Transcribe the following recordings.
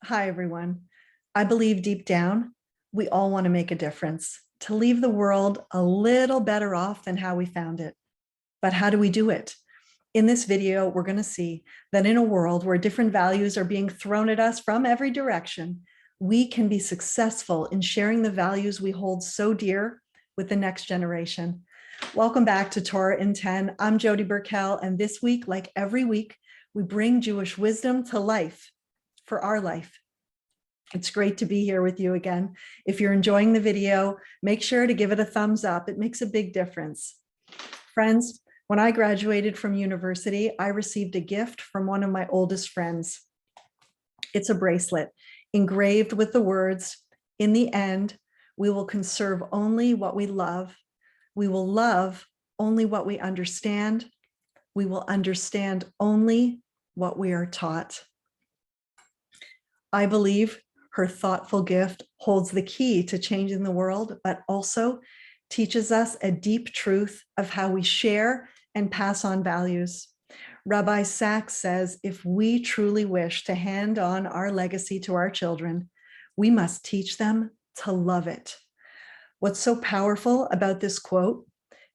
Hi, everyone. I believe deep down, we all want to make a difference, to leave the world a little better off than how we found it. But how do we do it? In this video, we're going to see that in a world where different values are being thrown at us from every direction, we can be successful in sharing the values we hold so dear with the next generation. Welcome back to Torah in 10. I'm Jody Burkell, and this week, like every week, we bring Jewish wisdom to life for our life. It's great to be here with you again. If you're enjoying the video, make sure to give it a thumbs up. It makes a big difference. Friends, when I graduated from university, I received a gift from one of my oldest friends. It's a bracelet engraved with the words, "In the end, we will conserve only what we love. We will love only what we understand. We will understand only what we are taught." I believe her thoughtful gift holds the key to changing the world, but also teaches us a deep truth of how we share and pass on values. Rabbi Sacks says, if we truly wish to hand on our legacy to our children, we must teach them to love it. What's so powerful about this quote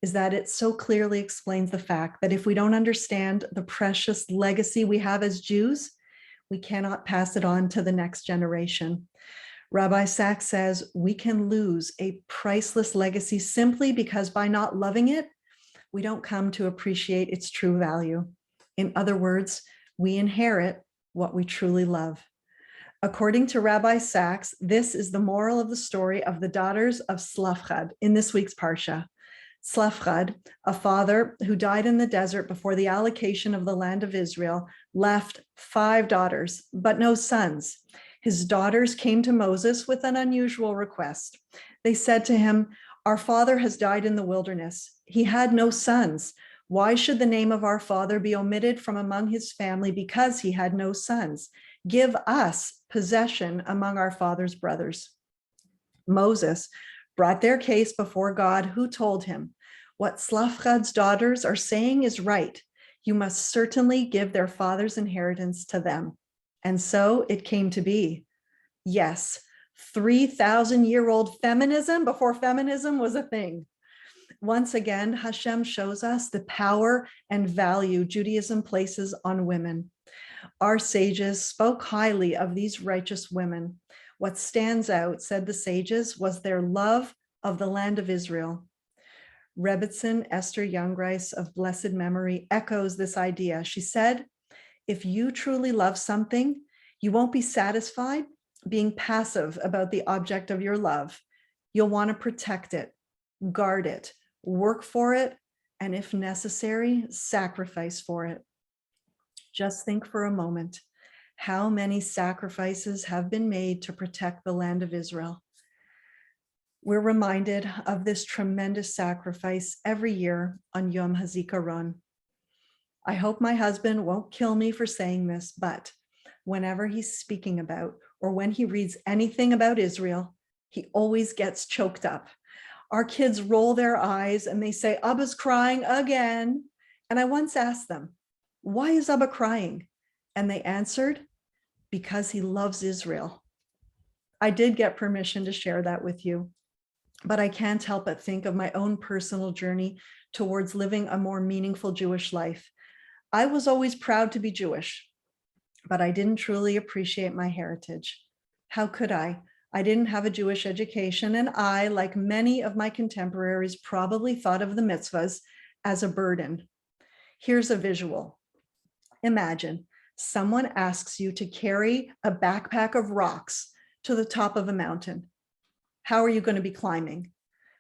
is that it so clearly explains the fact that if we don't understand the precious legacy we have as Jews, we cannot pass it on to the next generation. Rabbi Sack says we can lose a priceless legacy simply because by not loving it, we don't come to appreciate its true value. In other words, we inherit what we truly love. According to Rabbi Sacks, this is the moral of the story of the daughters of Tzlafchad in this week's Parsha. Tzlafchad, a father who died in the desert before the allocation of the land of Israel, left 5 daughters, but no sons. His daughters came to Moses with an unusual request. They said to him, "Our father has died in the wilderness. He had no sons. Why should the name of our father be omitted from among his family because he had no sons? Give us possession among our father's brothers." Moses brought their case before God, who told him, "What Tzlafchad's daughters are saying is right. You must certainly give their father's inheritance to them." And so it came to be. Yes, 3,000-year-old feminism before feminism was a thing. Once again, Hashem shows us the power and value Judaism places on women. Our sages spoke highly of these righteous women. What stands out, said the sages, was their love of the land of Israel. Rebbitzin Esther Youngreis of blessed memory echoes this idea. She said, if you truly love something, you won't be satisfied being passive about the object of your love. You'll want to protect it, guard it, work for it, and if necessary, sacrifice for it. Just think for a moment, how many sacrifices have been made to protect the land of Israel? We're reminded of this tremendous sacrifice every year on Yom HaZikaron. I hope my husband won't kill me for saying this, but whenever he's speaking about or when he reads anything about Israel, he always gets choked up. Our kids roll their eyes and they say, "Abba's crying again." And I once asked them, "Why is Abba crying?" And they answered, "Because he loves Israel." I did get permission to share that with you, but I can't help but think of my own personal journey towards living a more meaningful Jewish life. I was always proud to be Jewish, but I didn't truly appreciate my heritage. How could I? I didn't have a Jewish education, and I, like many of my contemporaries, probably thought of the mitzvahs as a burden. Here's a visual. Imagine someone asks you to carry a backpack of rocks to the top of a mountain. How are you going to be climbing?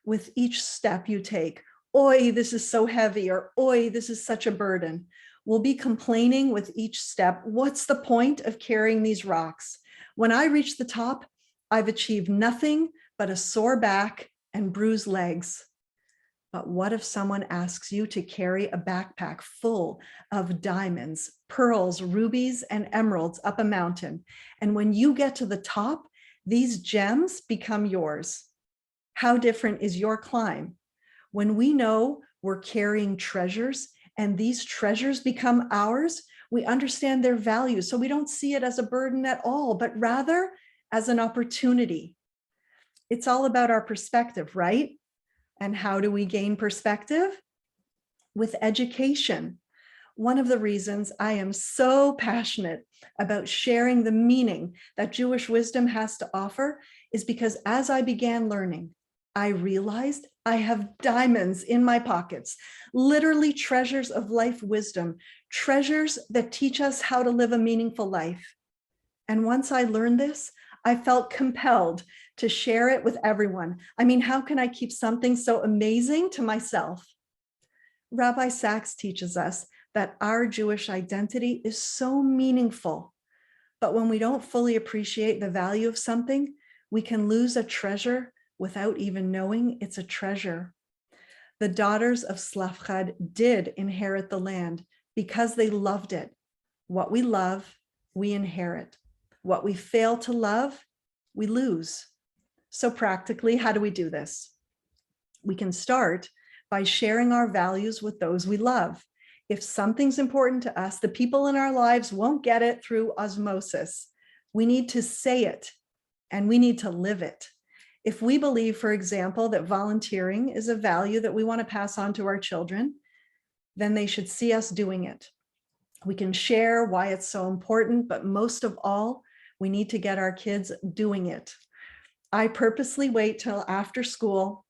With each step you take, "Oi, this is so heavy," or "Oi, this is such a burden." We'll be complaining with each step, "What's the point of carrying these rocks? When I reach the top, I've achieved nothing but a sore back and bruised legs." But what if someone asks you to carry a backpack full of diamonds, pearls, rubies, and emeralds up a mountain? And when you get to the top, these gems become yours. How different is your climb? When we know we're carrying treasures and these treasures become ours, We understand their values, so we don't see it as a burden at all, but rather as an opportunity. It's all about our perspective, right? And how do we gain perspective? With education. One of the reasons I am so passionate about sharing the meaning that Jewish wisdom has to offer is because as I began learning, I realized I have diamonds in my pockets, literally treasures of life wisdom, treasures that teach us how to live a meaningful life. And once I learned this, I felt compelled to share it with everyone. I mean, how can I keep something so amazing to myself? Rabbi Sacks teaches us that our Jewish identity is so meaningful, but when we don't fully appreciate the value of something, we can lose a treasure without even knowing it's a treasure. The daughters of Slavchad did inherit the land because they loved it. What we love, we inherit. What we fail to love, we lose. So practically, how do we do this? We can start by sharing our values with those we love. If something's important to us, the people in our lives won't get it through osmosis. We need to say it and we need to live it. If we believe, for example, that volunteering is a value that we want to pass on to our children, then they should see us doing it. We can share why it's so important, but most of all, we need to get our kids doing it. I purposely wait till after school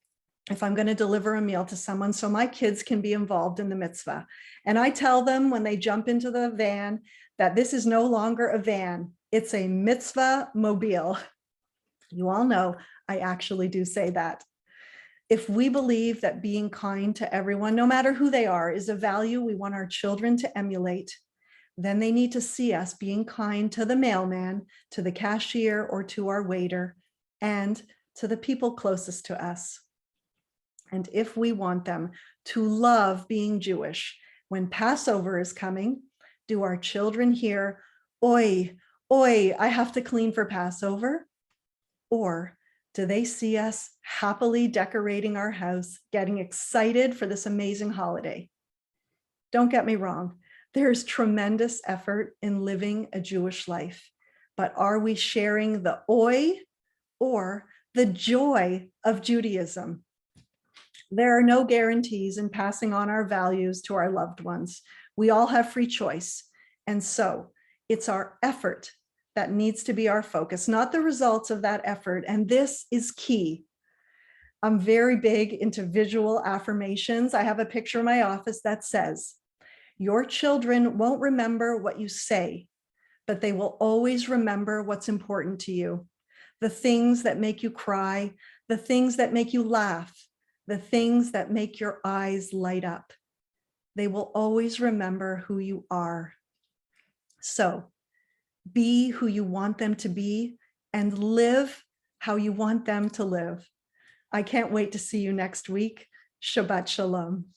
if I'm going to deliver a meal to someone so my kids can be involved in the mitzvah. And I tell them when they jump into the van that this is no longer a van, it's a mitzvah mobile. You all know I actually do say that. If we believe that being kind to everyone, no matter who they are, is a value we want our children to emulate, then they need to see us being kind to the mailman, to the cashier, or to our waiter, and to the people closest to us. And if we want them to love being Jewish, when Passover is coming, do our children hear, "Oi, oi, I have to clean for Passover"? Or do they see us happily decorating our house, getting excited for this amazing holiday? Don't get me wrong, there's tremendous effort in living a Jewish life, but are we sharing the oi or the joy of Judaism? There are no guarantees in passing on our values to our loved ones. We all have free choice. And so it's our effort that needs to be our focus, not the results of that effort. And this is key. I'm very big into visual affirmations. I have a picture in my office that says, "Your children won't remember what you say, but they will always remember what's important to you. The things that make you cry, the things that make you laugh, the things that make your eyes light up. They will always remember who you are." So be who you want them to be and live how you want them to live. I can't wait to see you next week. Shabbat Shalom.